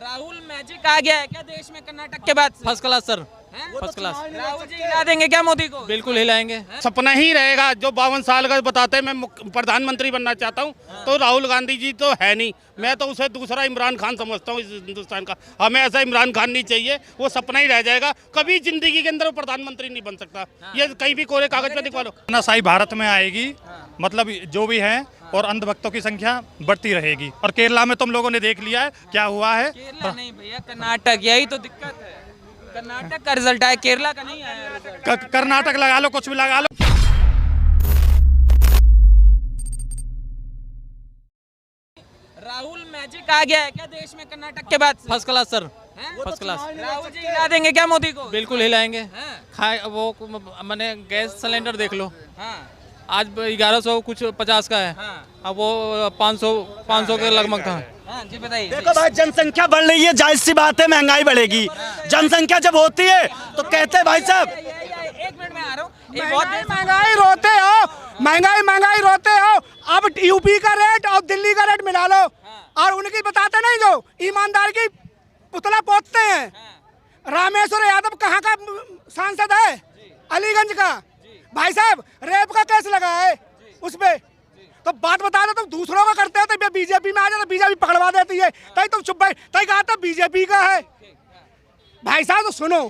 Rahul magic आ गया है क्या देश में कर्नाटक के बाद? फर्स्ट क्लास सर, हैं? First class. राहुल जी हिला देंगे क्या मोदी को? बिल्कुल हिलाएंगे। सपना ही रहेगा जो 52 साल का बताते हैं मैं प्रधानमंत्री बनना चाहता हूँ। तो राहुल गांधी जी तो है नहीं, मैं तो उसे दूसरा इमरान खान समझता हूँ इस हिंदुस्तान का। हमें ऐसा इमरान खान नहीं चाहिए, वो सपना ही रह जाएगा, कभी जिंदगी के अंदर वो प्रधानमंत्री नहीं बन सकता। ये कहीं भी कोरे कागज पे दिखवा लो। तानाशाही भारत में आएगी, मतलब जो भी है, और अंधभक्तों की संख्या बढ़ती रहेगी। और केरला में तुम लोगों ने देख लिया है क्या हुआ है। केरला नहीं भैया, कर्नाटक, यही तो दिक्कत है। कर्नाटक का रिजल्ट आया, केरला का नहीं आया रिजल्ट। कर्नाटक लगा लो, कुछ भी लगा लो। राहुल मैजिक आ गया है क्या देश में कर्नाटक के बाद? फर्स्ट क्लास सर, हैं? First class. राहुल जी हिला देंगे क्या मोदी को? बिल्कुल हिलाएंगे। हैं? खाए वो मैंने गैस सिलेंडर देख लो, हाँ, आज 1100 कुछ 50 का है, हाँ, अब वो 500 के लगभग था। हाँ, जी बताइए। देखो भाई, जनसंख्या बढ़ रही है, जाहिर सी बात है महंगाई बढ़ेगी। जनसंख्या जब होती है तो कहते हैं भाई साहब, एक मिनट में आ रहा हूँ। महंगाई रोते हो, महंगाई रोते हो। अब यूपी का रेट और दिल्ली का रेट मिला लो, और उनकी बताते नहीं जो ईमानदार की पुतला पोतते हैं। रामेश्वर यादव कहाँ का सांसद है? अलीगंज का। भाई साहब रेप का केस लगा है उस पे, तो बात बता दो, तुम दूसरों का करते हो तो बीजेपी में आ जाए तो बीजेपी पकड़वा देती है। तभी तुम चुप बैठ, तभी कहा था बीजेपी का है। भाई साहब तो सुनो,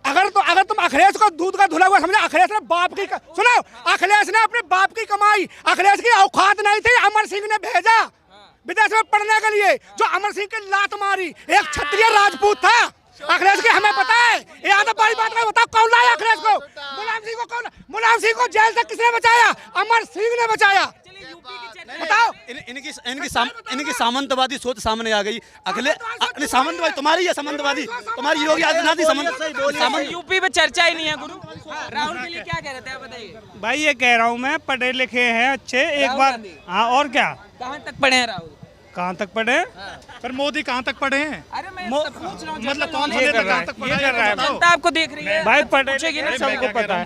अगर तुम अखिलेश को दूध का धुला हुआ समझे, अखिलेश ने बाप की सुनो, अखिलेश ने अपने बाप की कमाई, अखिलेश की औकात नहीं थी, अमर सिंह ने भेजा विदेश में पढ़ने के लिए, जो अमर सिंह की लात मारी। एक क्षत्रिय राजपूत था अखिलेश की, हमें पता है। यादव बड़ी बात में बताओ, कौन लाया अखिलेश को? मुलायम सिंह को जेल से किसने बचाया? अमर सिंह ने बचाया। बताओ। इनकी सामंतवादी सोच सामने आ गई। अगले सामंतवादी तुम्हारी है, सामंतवादी तुम्हारी योगी आदित्यनाथ सामंत। यूपी में चर्चा ही नहीं है गुरु। राहुल के लिए क्या कह रहे थे आप बताइए। भाई ये कह रहा हूँ मैं, पढ़े लिखे हैं अच्छे, एक बार। हाँ और क्या, कहाँ तक पढ़े हैं राहुल? कहाँ तक पढ़े हैं? पर मोदी कहाँ तक पढ़े हैं? अरे मैं पूछ रहा हूँ, मतलब कौन ये सा कर रहा है, तक ये कर रहा है। जनता आपको देख रही है भाई पढ़े पूछेगी ना, लिखे सबको पता है।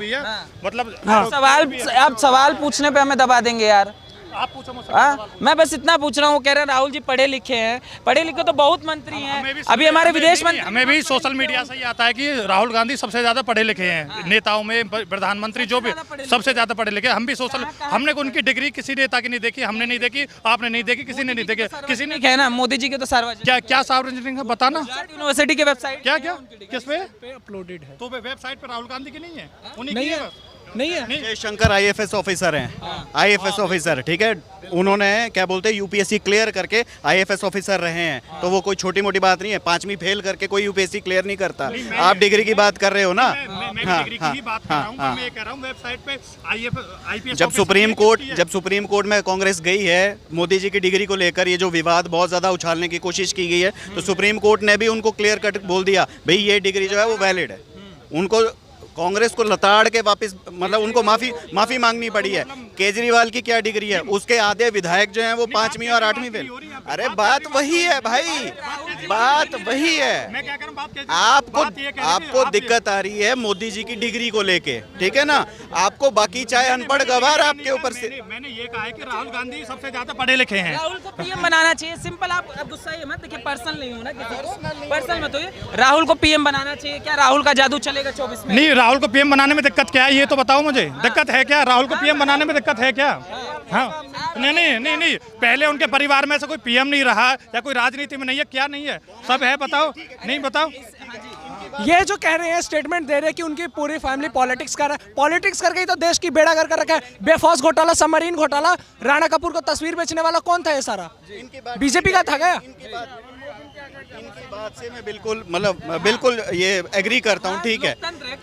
मतलब आप सवाल पूछने पे हमें दबा देंगे यार। आप पूछो मुझसे। मैं बस इतना पूछ रहा हूँ। वो कह रहे हैं राहुल जी पढ़े लिखे हैं, पढ़े लिखे तो बहुत मंत्री हैं। अभी हमारे विदेश मंत्री, हमें भी सोशल मीडिया से ही आता है कि राहुल गांधी सबसे ज्यादा पढ़े लिखे हैं नेताओं में, प्रधानमंत्री जो भी सबसे ज्यादा पढ़े लिखे। हम भी सोशल, हमने उनकी डिग्री किसी नेता की नहीं देखी, हमने नहीं देखी, आपने नहीं देखी, किसी ने नहीं देखी। किसी ने है ना, मोदी जी के तो सार्वजनिक। क्या सार्वजनिक है बताना? यूनिवर्सिटी की वेबसाइट क्या किस पे अपलोडेड है तो वेबसाइट पे राहुल गांधी की नहीं है, उन्हीं नहीं की है, नहीं है। जय शंकर आईएफएस ऑफिसर हैं, आईएफएस ऑफिसर, ठीक है। उन्होंने क्या बोलते हैं यूपीएससी क्लियर करके आईएफएस ऑफिसर रहे हैं, तो वो कोई छोटी मोटी बात नहीं है। 5वीं फेल करके कोई यूपीएससी क्लियर नहीं करता। आप डिग्री की बात कर रहे हो ना? जब सुप्रीम कोर्ट में कांग्रेस गई है मोदी जी की डिग्री को लेकर, ये जो विवाद बहुत ज्यादा उछालने की कोशिश की गई है, तो सुप्रीम कोर्ट ने भी उनको क्लियर कट बोल दिया, भाई ये डिग्री जो है वो वैलिड है। उनको कांग्रेस को लताड़ के वापस, मतलब उनको माफी मांगनी पड़ी है। केजरीवाल की क्या डिग्री है? उसके आधे विधायक जो हैं वो 5वीं और 8वीं फेल। अरे बात वही है भाई, बात वही है। आपको दिक्कत आ रही है मोदी जी की डिग्री को लेके, ठीक है ना? आपको बाकी चाहे अनपढ़ गवार आपके ऊपर से। मैंने ये कहा है कि राहुल गांधी सबसे ज्यादा पढ़े लिखे हैं। राहुल को पीएम बनाना चाहिए, सिंपल। आप गुस्सा ही मत देखिए, पर्सनल नहीं हो ना किसी को, पर्सनल मत होइए। राहुल को पीएम बनाना चाहिए क्या? राहुल का जादू चलेगा 24 में? नहीं, राहुल को पीएम बनाने में दिक्कत क्या है ये तो बताओ मुझे। दिक्कत है क्या? राहुल को पीएम बनाने में दिक्कत है क्या? हाँ, नहीं, पहले उनके परिवार में से कोई पीएम नहीं रहा या कोई राजनीति में नहीं है, क्या नहीं है? सब है, बताओ। नहीं बताओ। ये जो कह रहे हैं, स्टेटमेंट दे रहे हैं कि उनकी पूरी फैमिली पॉलिटिक्स कर रहा है। पॉलिटिक्स करके ही तो देश की बेड़ा कर रखा है। बेफौज घोटाला, सबमरीन घोटाला, राणा कपूर को तस्वीर बेचने वाला कौन था? ये सारा बीजेपी का था क्या? इनकी बात से मैं बिल्कुल ये एग्री करता हूँ, ठीक है,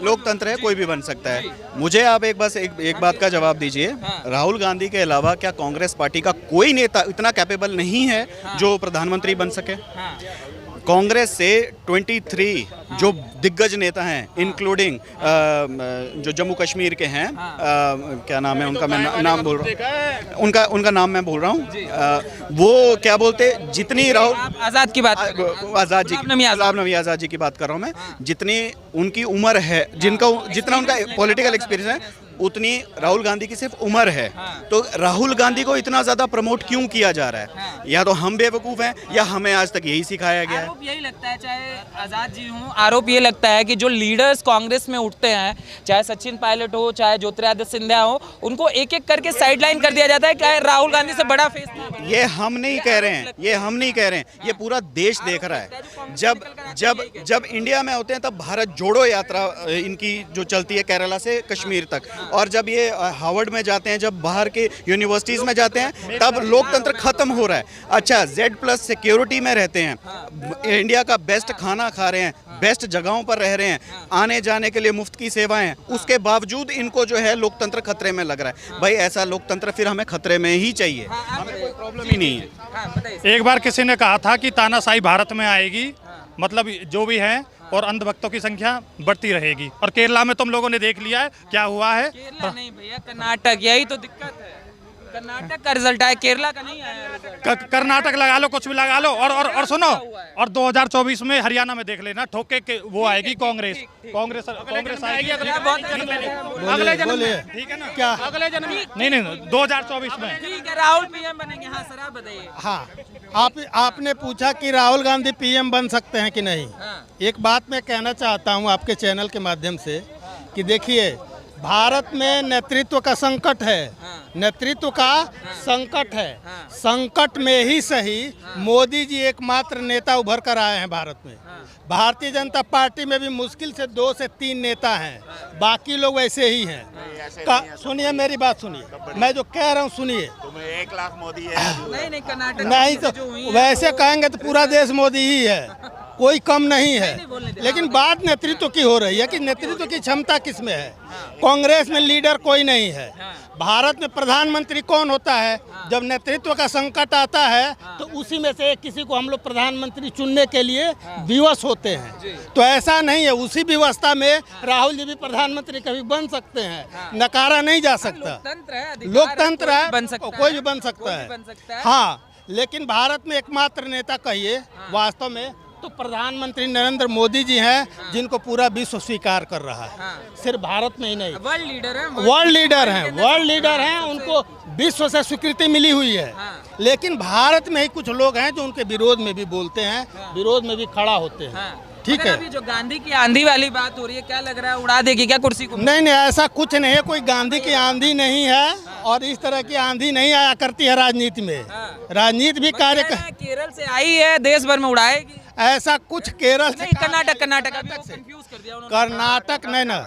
लोकतंत्र है, कोई भी बन सकता है। मुझे आप एक बात का जवाब दीजिए, राहुल गांधी के अलावा क्या कांग्रेस पार्टी का कोई नेता इतना कैपेबल नहीं है जो प्रधानमंत्री बन सके? कांग्रेस से 23 जो दिग्गज नेता हैं, इंक्लूडिंग जो जम्मू कश्मीर के हैं, क्या नाम है उनका, मैं नाम भूल रहा हूँ, उनका नाम मैं भूल रहा हूँ। वो क्या बोलते, जितनी राहुल आजाद की बात, आजाद जी, गुलाम नबी आजाद जी की बात कर रहा हूँ मैं। जितनी उनकी उम्र है, जितना उनका पॉलिटिकल एक्सपीरियंस है, उतनी राहुल गांधी की सिर्फ उम्र है। तो राहुल गांधी को इतना ज्यादा प्रमोट क्यों किया जा रहा है? या तो हम बेवकूफ हैं या हमें आज तक यही सिखाया गया है। आरोप यही लगता है, चाहे आजाद जी हों, आरोप ये लगता है कि जो लीडर्स कांग्रेस में उठते हैं, चाहे सचिन पायलट हो, चाहे ज्योतिरादित्य सिंधिया हो, उनको एक एक करके साइडलाइन कर दिया जाता है। क्या राहुल गांधी से बड़ा फेस ना बने? ये हम नहीं कह रहे हैं, ये हम नहीं कह रहे हैं, ये पूरा देश देख रहा है। जब इंडिया में होते हैं तब भारत जोड़ो यात्रा इनकी जो चलती है केरला से कश्मीर तक, और जब ये हार्वर्ड में जाते हैं, जब बाहर के यूनिवर्सिटीज में जाते हैं, तब लोकतंत्र खत्म हो रहा है। अच्छा, Z+ सिक्योरिटी में रहते हैं, इंडिया का बेस्ट खाना खा रहे हैं, बेस्ट जगहों पर रह रहे हैं, आने जाने के लिए मुफ्त की सेवाएं, उसके बावजूद इनको जो है लोकतंत्र खतरे में लग रहा है। भाई ऐसा लोकतंत्र फिर हमें खतरे में ही चाहिए, हमें कोई प्रॉब्लम ही नहीं है। एक बार किसी ने कहा था कि तानाशाही भारत में आएगी, मतलब जो भी है, और अंधभक्तों की संख्या बढ़ती रहेगी। और केरला में तुम लोगों ने देख लिया है क्या हुआ है। केरला नहीं भैया, कर्नाटक, यही तो दिक्कत है। कर्नाटक का रिजल्ट आया, केरला का नहीं आया रिजल्ट। कर्नाटक लगा लो, कुछ भी लगा लो, और सुनो, और 2024 में हरियाणा में देख लेना, ठोके के वो आएगी कांग्रेस आएगी अगले जन्म में, ठीक है ना? क्या अगले जन्म में? नहीं 2024 में। ठीक है, राहुल पीएम बनेंगे। हाँ सर, आप बताइए। हाँ, आपने पूछा कि राहुल गांधी पीएम बन सकते हैं कि नहीं। एक बात मैं कहना चाहता हूँ आपके चैनल के माध्यम से कि देखिए, भारत में नेतृत्व का संकट है, नेतृत्व का संकट है। संकट में ही सही मोदी जी एकमात्र नेता उभर कर आए हैं भारत में। भारतीय जनता पार्टी में भी मुश्किल से 2 से 3 नेता हैं, बाकी लोग वैसे ही हैं। सुनिए मेरी बात, सुनिए, मैं जो कह रहा हूँ सुनिए। 1 लाख मोदी है। नहीं कर्नाटक नहीं तो वैसे कहेंगे तो पूरा देश मोदी ही है, कोई कम नहीं है। लेकिन बात नेतृत्व की हो रही है कि नेतृत्व की क्षमता किसमें है। कांग्रेस में लीडर कोई नहीं है। भारत में प्रधानमंत्री कौन होता है? जब नेतृत्व का संकट आता है तो उसी में से किसी को हम लोग प्रधानमंत्री चुनने के लिए विवश होते हैं। तो ऐसा नहीं है, उसी व्यवस्था में राहुल जी भी प्रधानमंत्री कभी बन सकते हैं, नकारा नहीं जा सकता। लोकतंत्र है, कोई भी बन सकता है। हाँ, लेकिन भारत में एकमात्र नेता कहिए वास्तव में तो प्रधानमंत्री नरेंद्र मोदी जी हैं, जिनको पूरा विश्व स्वीकार कर रहा है। सिर्फ भारत में ही नहीं, वर्ल्ड लीडर हैं, वर्ल्ड लीडर हैं, उनको विश्व से स्वीकृति मिली हुई है। लेकिन भारत में ही कुछ लोग हैं जो उनके विरोध में भी बोलते हैं, विरोध में भी खड़ा होते हैं। ठीक है, अभी जो गांधी की आंधी वाली बात हो रही है, क्या लग रहा है उड़ा देगी क्या कुर्सी को? नहीं, ऐसा कुछ नहीं है, कोई गांधी की आंधी नहीं है, और इस तरह की आंधी नहीं आया करती है राजनीति में। राजनीति भी कार्य केरल से आई है, देश भर में उड़ाएगी। ऐसा कुछ केरल से, कर्नाटक कंफ्यूज कर दिया उन्होंने। कर्नाटक नहीं ना,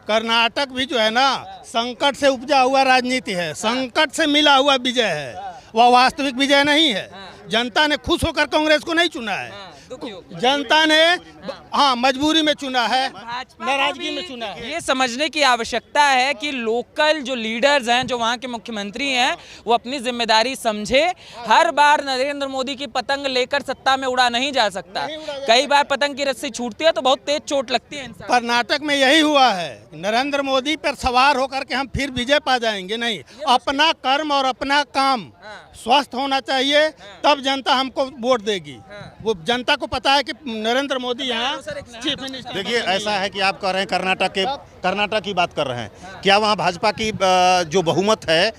कर्नाटक भी जो है ना संकट से उपजा हुआ राजनीति है, संकट से मिला हुआ विजय है, वह वास्तविक विजय नहीं है। जनता ने खुश होकर कांग्रेस को नहीं चुना है, जनता ने मजबूरी में चुना है, नाराजगी में चुना है। ये समझने की आवश्यकता है कि लोकल जो लीडर्स हैं, जो वहाँ के मुख्यमंत्री हैं, वो अपनी जिम्मेदारी समझे। हर बार नरेंद्र मोदी की पतंग लेकर सत्ता में उड़ा नहीं जा सकता। कई बार पतंग की रस्सी छूटती है तो बहुत तेज चोट लगती है इंसान। कर्नाटक में यही हुआ है, नरेंद्र मोदी पर सवार होकर के हम फिर विजय पा जाएंगे नहीं। अपना कर्म और अपना काम स्वस्थ होना चाहिए, तब जनता हमको वोट देगी। वो जनता को पता है कि नरेंद्र मोदी यहाँ चीफ मिनिस्टर। देखिए, ऐसा है कि आप कह रहे हैं कर्नाटक की बात कर रहे हैं, क्या वहाँ भाजपा की जो बहुमत है,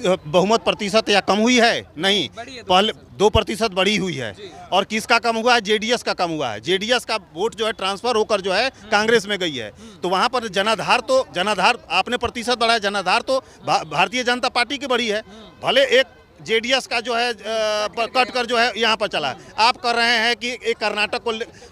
बहुमत प्रतिशत या कम हुई है? नहीं, पहले 2% बढ़ी हुई है। और किसका कम हुआ है? जेडीएस का कम हुआ है। जेडीएस का वोट जो है ट्रांसफर होकर जो है कांग्रेस में गई है। तो वहाँ पर जनाधार आपने प्रतिशत बढ़ाया, जनाधार तो भारतीय जनता पार्टी की बढ़ी है। भले एक जेडीएस का जो है कट कर जो है यहाँ पर चला। आप कर रहे हैं कि एक कर्नाटक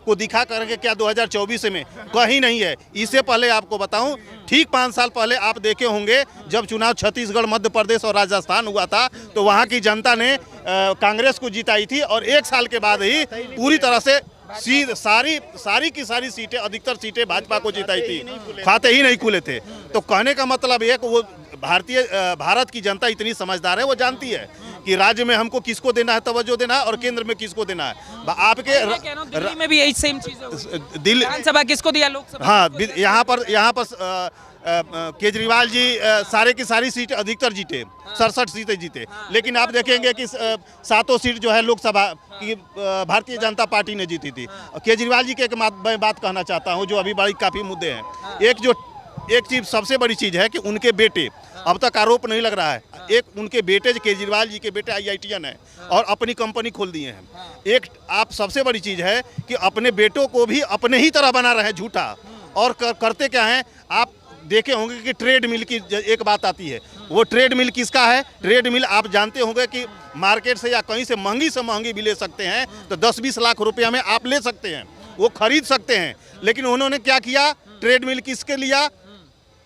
को दिखा करके क्या 2024 में कहीं नहीं है। इससे पहले आपको बताऊं, ठीक 5 साल पहले आप देखे होंगे जब चुनाव छत्तीसगढ़, मध्य प्रदेश और राजस्थान हुआ था, तो वहाँ की जनता ने कांग्रेस को जिताई थी, और 1 साल के बाद ही पूरी तरह से सारी की सारी सीटें, अधिकतर सीटें भाजपा को जिताई थी, खाते ही नहीं खुले थे। तो कहने का मतलब ये कि वो भारत की जनता इतनी समझदार है, वो जानती है कि राज्य में हमको किसको देना है तवज्जो देना है, और केंद्र में किसको देना है। आपके दिल्ली में भी यही सेम चीज है। दिल्ली विधानसभा किसको दिया, लोकसभा? हाँ, यहाँ पर केजरीवाल जी सारे की सारी सीटें अधिकतर जीते, 67 सीटें जीते। लेकिन आप देखेंगे कि 7 सीट जो है लोकसभा की भारतीय जनता पार्टी ने जीती थी। केजरीवाल जी के एक बात कहना चाहता हूँ, जो अभी बड़ी काफ़ी मुद्दे हैं। एक जो एक चीज सबसे बड़ी चीज है कि उनके बेटे, अब तक आरोप नहीं लग रहा है, एक उनके बेटे केजरीवाल जी के बेटे IITian है और अपनी कंपनी खोल दिए हैं। एक आप सबसे बड़ी चीज है कि अपने बेटों को भी अपने ही तरह बना रहे हैं झूठा, और करते क्या हैं आप देखे होंगे कि ट्रेड मिल की एक बात आती है, वो ट्रेड मिल किसका है? ट्रेड मिल आप जानते होंगे कि मार्केट से या कहीं से महंगी भी ले सकते हैं, तो 10-20 लाख रुपया में आप ले सकते हैं, वो खरीद सकते हैं। लेकिन उन्होंने क्या किया? ट्रेड मिल किसके लिया?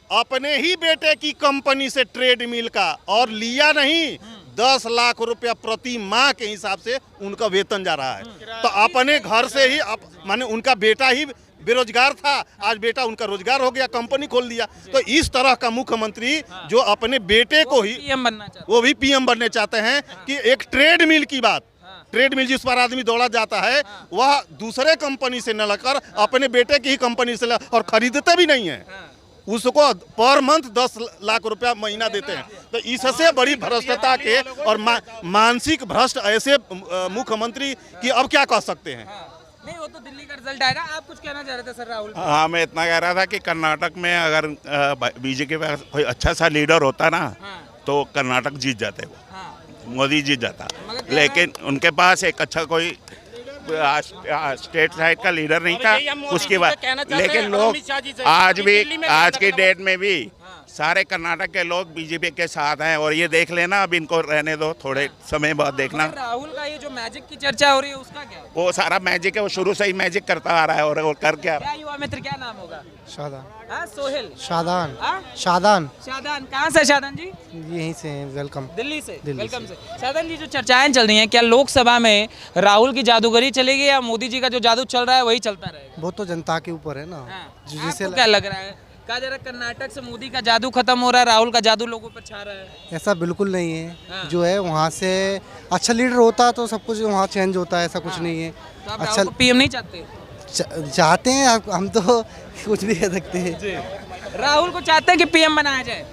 अपने ही बेटे की कंपनी से ट्रेड मिल का, और लिया नहीं, 10 लाख रुपया प्रति माह के हिसाब से उनका वेतन जा रहा है। तो अपने घर से ही माने उनका बेटा ही बेरोजगार था, आज बेटा उनका रोजगार हो गया, कंपनी खोल दिया। तो इस तरह का मुख्यमंत्री जो अपने बेटे को ही पीएम बनना चाहते वो भी पीएम बनने चाहते हैं कि एक ट्रेड मिल की बात, ट्रेड मिल जिस पर आदमी दौड़ा जाता है वह दूसरे कंपनी से न लेकर अपने बेटे की ही कंपनी से और खरीदते भी नहीं है, उसको पर मंथ 10 लाख रुपया महीना देते हैं। तो इससे बड़ी भ्रष्टता के और मानसिक भ्रष्ट ऐसे मुख्यमंत्री की अब क्या कह सकते हैं। नहीं, वो तो दिल्ली का रिजल्ट आएगा। आप कुछ कहना चाह रहे थे सर राहुल? हाँ, मैं इतना कह रहा था कि कर्नाटक में अगर बीजेपी के पास कोई अच्छा सा लीडर होता ना, तो कर्नाटक जीत जाते, वो मोदी जीत जाता। लेकिन उनके पास एक अच्छा कोई स्टेट साइड का लीडर नहीं था, उसके बाद लेकिन लोग आज की डेट में भी सारे कर्नाटक के लोग बीजेपी के साथ हैं। और ये देख लेना, अब इनको रहने दो, थोड़े समय बाद देखना। राहुल का ये जो मैजिक की चर्चा हो रही है उसका क्या? वो सारा मैजिक है, वो शुरू से ही मैजिक करता आ रहा है और कर क्या युवा मित्र क्या नाम होगा? शादान। सोहेल शादान। हाँ? शादान। शादान कहाँ से? शादान जी यहीं से हैं, वेलकम। दिल्ली से। वेलकम से। शादान जी, जो चर्चाएं चल रही हैं, क्या लोकसभा में राहुल की जादूगरी चलेगी या मोदी जी का जो जादू चल रहा है वही चलता रहेगा? वो तो जनता के ऊपर है ना। आपको क्या लग रहा है? कहा जा रहा है कर्नाटक से मोदी का जादू खत्म हो रहा है, राहुल का जादू लोगों पर छा रहा है। ऐसा बिल्कुल नहीं है। जो है वहाँ से अच्छा लीडर होता तो सब कुछ वहाँ चेंज होता है, ऐसा कुछ नहीं है। तो आप अच्छा पीएम नहीं चाहते? चाहते हैं, हम तो कुछ भी कह सकते हैं। राहुल को चाहते हैं कि पीएम बनाया जाए?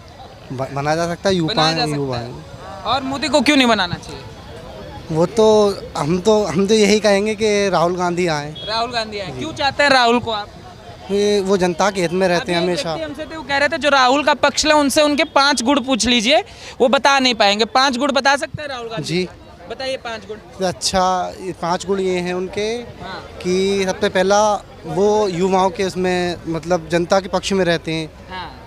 बनाया जा सकता है, युवा है। और मोदी को क्यों नहीं बनाना चाहिए? वो तो हम तो यही कहेंगे कि राहुल गांधी आए। राहुल गांधी आए। क्यों चाहते हैं राहुल को आप? वो जनता के हित में रहते हैं हमेशा। हमसे तो वो कह रहे थे जो राहुल का पक्ष है उनसे उनके 5 गुण पूछ लीजिए, वो बता नहीं पाएंगे। 5 गुण बता सकते हैं राहुल गांधी जी? बताइए 5 गुण। अच्छा, 5 गुण ये हैं उनके कि सबसे पहला वो युवाओं के उसमें मतलब जनता के पक्ष में रहते हैं।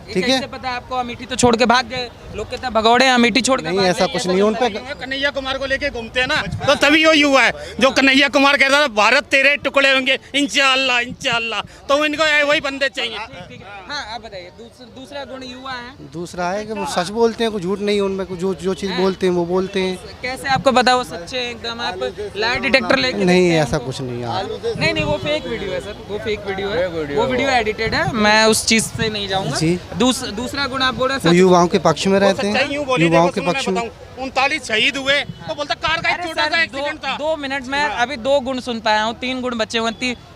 ठीक है। पता है आपको? अमेठी तो छोड़ के भाग गए लोग, कहते हैं भगौड़े अमेठी छोड़ के। नहीं, ऐसा कुछ नहीं। उन पे कन्हैया कुमार को लेके घूमते हैं ना, तो तभी वो युवा है जो कन्हैया कुमार कहता था भारत तेरे टुकड़े होंगे इंशाअल्लाह इंशाअल्लाह, तो इनको वही बंदे चाहिए। हाँ, आप बताइए दूसरा गुण युवा है। दूसरा है कि वो सच बोलते हैं, कुछ झूठ नहीं उनमें, जो चीज़ बोलते हैं वो बोलते हैं। कैसे आपको पता वो सच्चे हैं एकदम? आप लाई डिटेक्टर लेके? नहीं, ऐसा कुछ नहीं यार। नहीं, वो फेक वीडियो है सर, वो फेक वीडियो है, वो वीडियो एडिटेड है, मैं उस चीज से नहीं जाऊंगा। जी। दूसरा गुण आप बोल रहे हैं युवाओं के पक्ष में रहते हैं, युवाओं के पक्ष में। 39 शहीद हुए तो बोलता कार का एक छोटा सा एक्सीडेंट था। 2 मिनट में अभी 2 गुण सुन पाया हूँ, 3 गुण बचे हुए,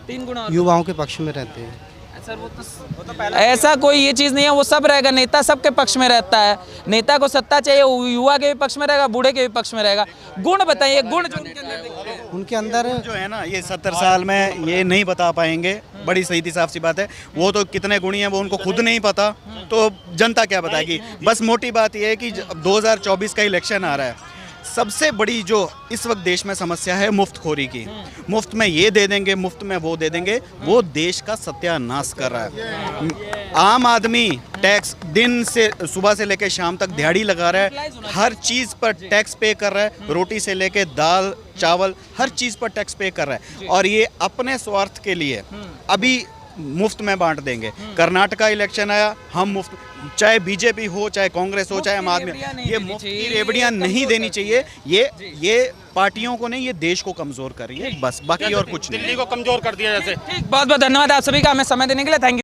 3 गुण। युवाओं के पक्ष में रहते हैं। सर वो तो पहला ऐसा कोई ये चीज़ नहीं है, वो सब रहेगा। नेता सबके पक्ष में रहता है, नेता को सत्ता चाहिए, युवा के भी पक्ष में रहेगा, बूढ़े के भी पक्ष में रहेगा। गुण बताइए, गुण जो उनके अंदर दिखते हैं। उनके अंदर जो है ना, ये 70 साल में ये नहीं बता पाएंगे, बड़ी सही साफ सी बात है। वो तो कितने गुणी हैं वो उनको खुद नहीं पता, तो जनता क्या बताएगी। बस मोटी बात ये है कि 2024 का इलेक्शन आ रहा है, सबसे बड़ी जो इस वक्त देश में समस्या है मुफ्तखोरी की। मुफ्त में ये दे देंगे, मुफ्त में वो दे देंगे, वो देश का सत्यानाश कर रहा है। आम आदमी टैक्स दिन से सुबह से लेकर शाम तक दिहाड़ी लगा रहा है, हर चीज़ पर टैक्स पे कर रहा है, रोटी से लेकर दाल चावल हर चीज़ पर टैक्स पे कर रहा है, और ये अपने स्वार्थ के लिए अभी मुफ्त में बांट देंगे। कर्नाटका इलेक्शन आया, हम मुफ्त, चाहे बीजेपी हो, चाहे कांग्रेस हो, चाहे आम आदमी, ये मुफ्त की रेवड़ियाँ नहीं देनी चाहिए। ये पार्टियों को नहीं, ये देश को कमजोर कर रही है बस, बाकी और कुछ नहीं। दिल्ली को कमजोर कर दिया जैसे। बहुत बहुत धन्यवाद आप सभी का हमें समय देने के लिए। Thank you.